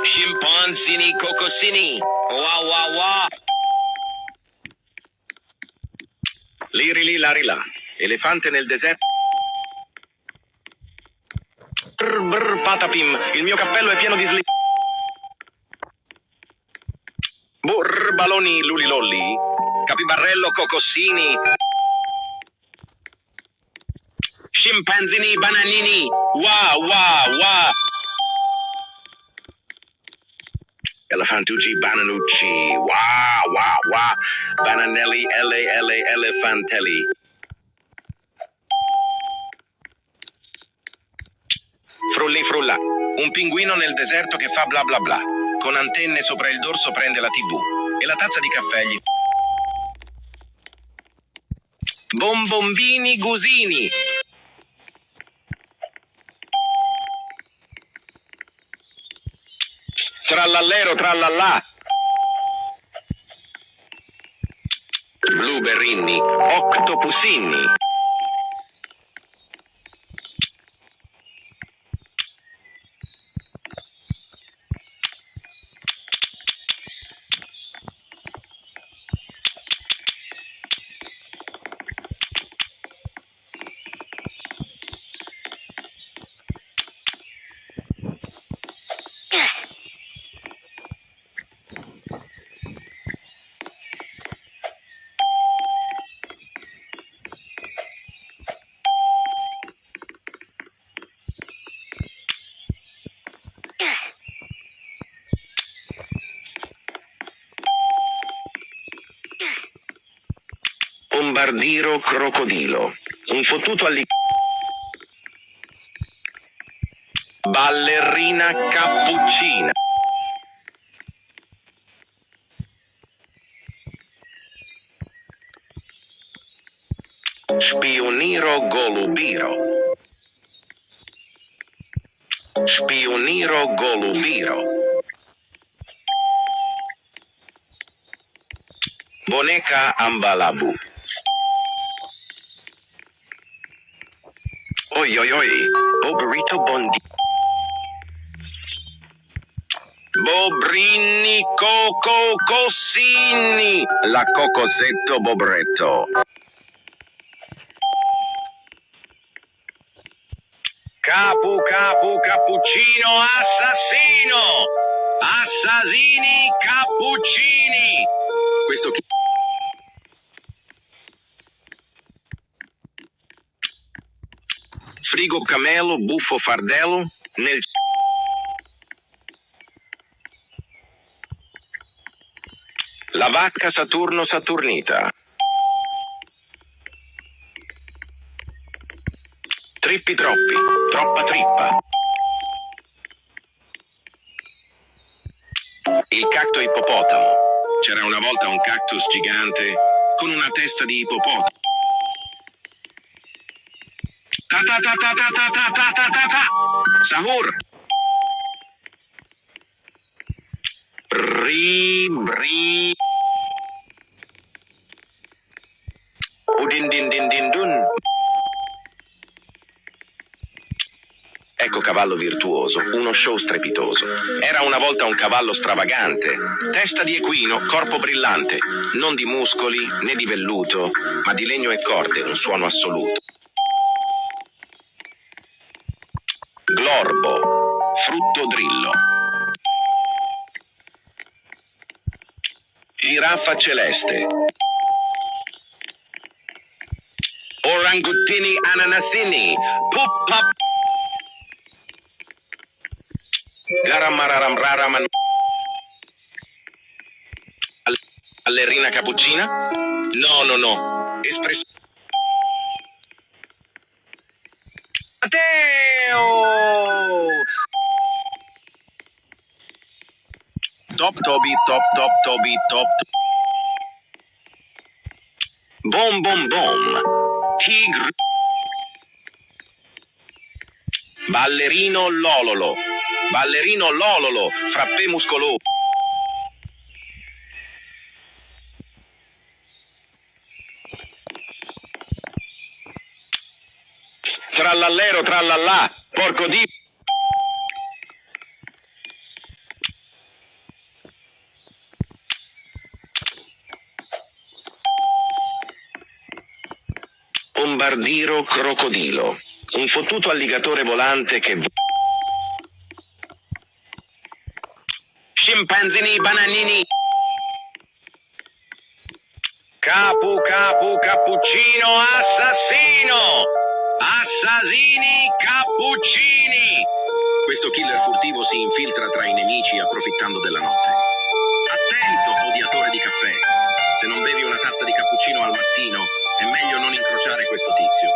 Scimpanzini cocossini. Wow wow wow. Liri lì lari là. Elefante nel deserto. Brr brr patapim. Il mio cappello è pieno di sli. Burr baloni lulilolli. Capibarello cocossini. Scimpanzini bananini. Wow wow wow. Elefantucci bananucci. Wow wow wow. Bananelli elefantelli. Frulli frulla. Un pinguino nel deserto che fa bla bla bla. Con antenne sopra il dorso prende la TV. E la tazza di caffè gli... Bombombini gusini. Trallallero trallallà. Blueberrini. Octopusini. Bombardiro crocodilo. Un fottuto alli... Ballerina cappuccina. Spioniro golubiro. Spioniro golubiro. Boneca ambalabu. Oi oi oi. Boberito bondi. Bobrini cocossini. La cocosetto bobretto. Capu cappuccino assassino. Assassini cappuccini. Questo chi? Frigo camelo buffo fardello nel... La vacca Saturno Saturnita. Trippi troppi, troppa trippa. Il cacto ippopotamo. C'era una volta un cactus gigante con una testa di ippopotamo. Ta ta ta ta ta ta ta ta ta ta ta. Sahur. Bri. Udin din din din dun. Ecco cavallo virtuoso, uno show strepitoso. Era una volta un cavallo stravagante, testa di equino, corpo brillante, non di muscoli né di velluto, ma di legno e corde, un suono assoluto. Glorbo, frutto drillo. Giraffa celeste. Orangutini ananasini. Puppa. Garamararam. Ballerina cappuccina? No. Espresso. Matteo! Top. Bom. Tigre. Ballerino lololo, frappè muscoloso. Trallallero, trallallà, porco di... bombardiro crocodilo. Un fottuto alligatore volante che... Scimpanzini bananini. Cappuccino assassino! Assassini cappuccini! Questo killer furtivo si infiltra tra i nemici approfittando della notte. Attento, odiatore di caffè! Se non bevi una tazza di cappuccino al mattino, è meglio non incrociare questo tizio.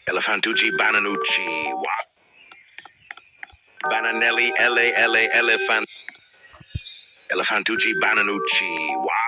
Elefantucci, bananucci, wow. Bananelli, elefant. Elefantucci, bananucci, wow.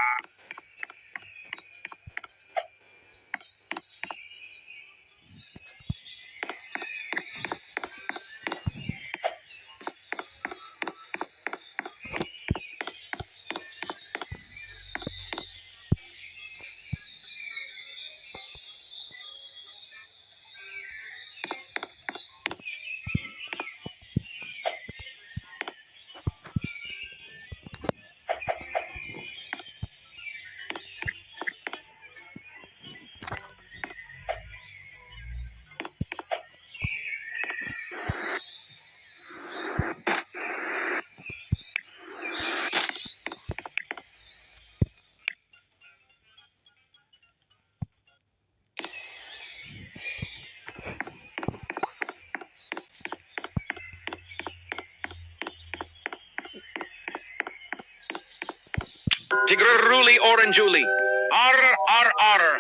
Tigrulli, orangiuli. Arr, arr, arr.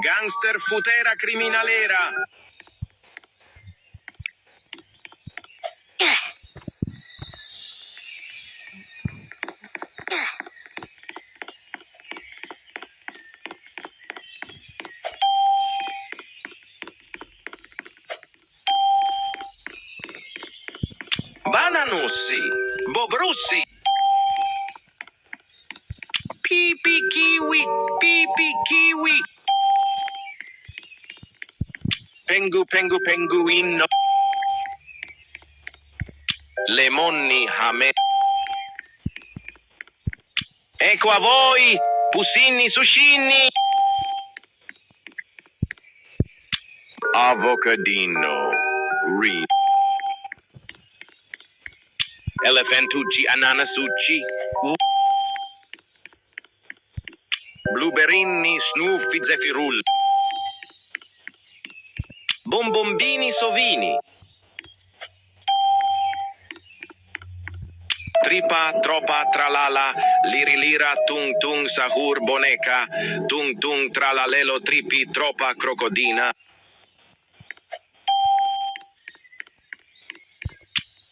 Gangster futera criminalera. Bananussi, bobrussi. Pipi kiwi, pipi kiwi. Pengu penguino. Lemonni hame. Ecco a voi, pussini suscini. Avocadino, re. Elefantucci, ananasucci. Blueberrini, snuffi, zeffirul. Bombombini sovini. Tripa, tropa, tralala, lirilira, tung tung, sahur, boneca, tung tung, tralalelo, tripi, tropa, crocodina.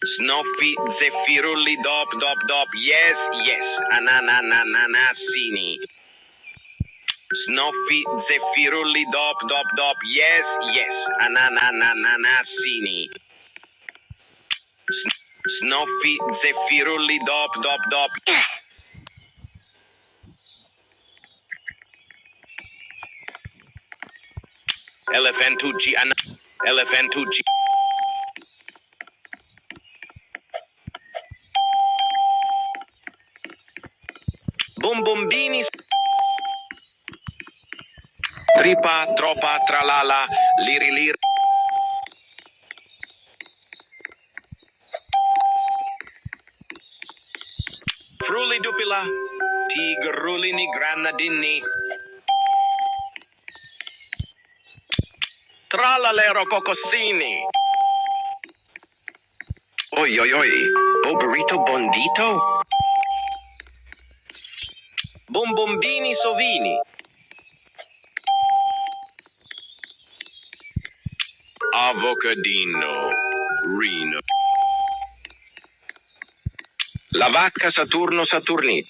Snoffi, zeffirulli, dop, dop, dop, yes, yes, ananananasini. Snoffi, zeffirulli, dop, dop, dop, yes, yes, ananananasini. Snoffi, zeffirulli, dop, dop, dop. Elefantucci, elefantucci. Bombombini. Tripa, tropa, tralala, lirilir. Frulli dupila, tigrulini granadini. Tralalero cocossini. Oi oi oi, boberito bondito. Bombombini sovini. Avocadino, rino. La vacca Saturno Saturnit.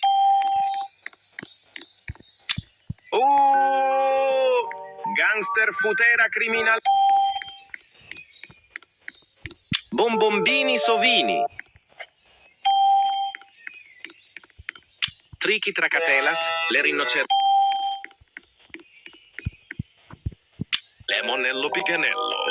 Gangster futera criminal. Bombombini sovini. Trichi tracatelas, le rinoceronti. Lemonello picanello.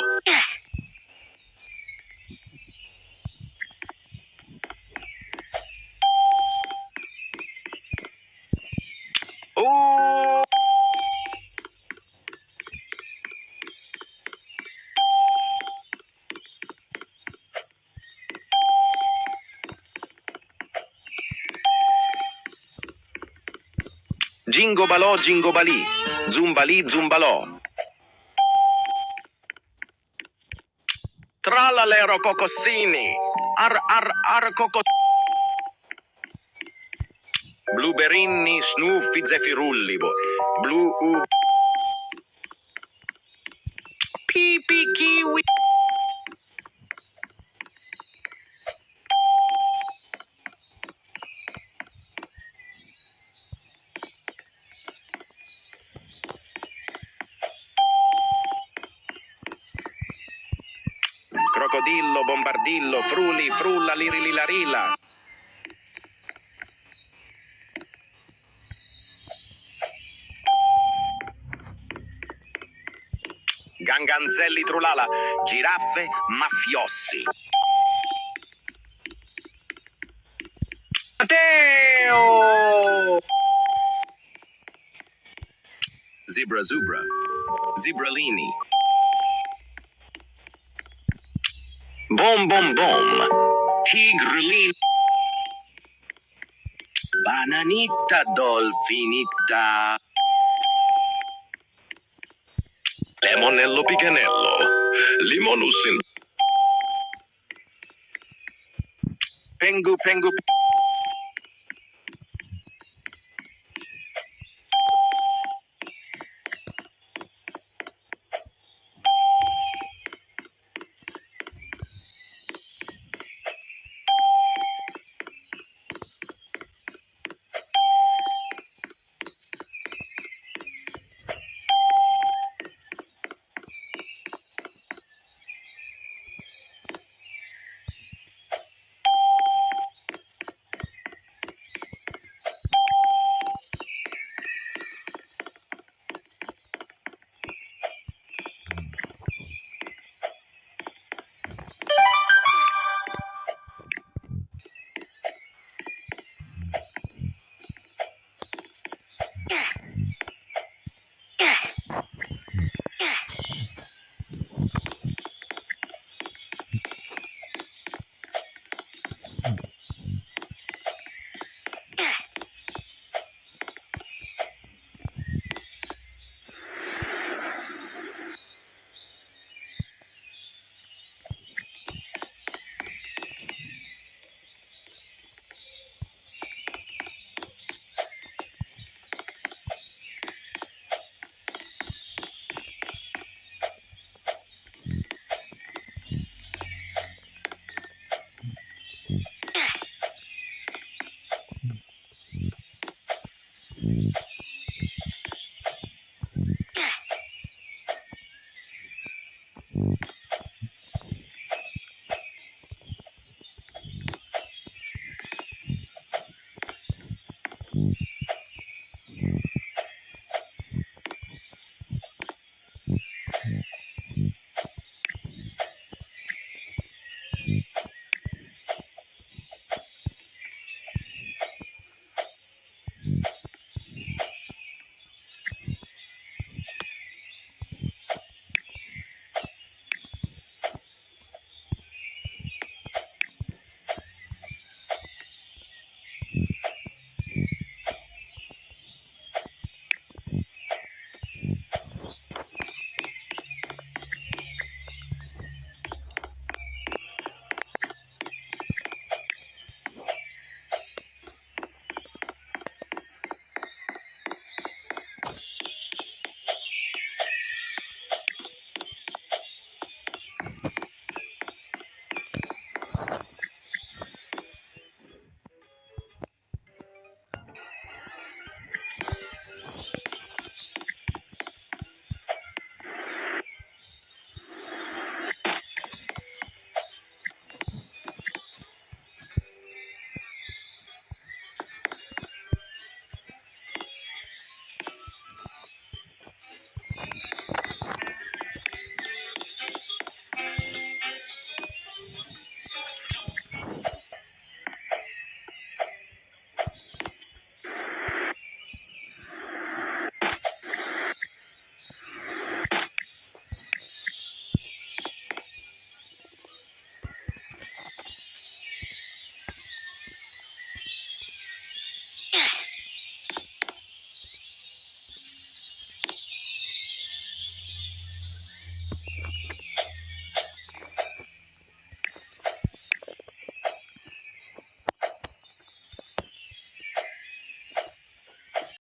Gingobalò, gingobalì, zumbalì, zumbalò. Trallalero cocossini. Ar coco. Blueberini, snuffi, zeffirulli. Blu pipi kiwi. Crocodillo, bombardillo, fruli, frulla, lirililarila. Ganganzelli, trulala, giraffe, mafiossi. Matteo! Zebra, zebralini. Bom, tigrelin. Bananita, dolfinita. Lemonello, picanello. Limonus in. Pengu.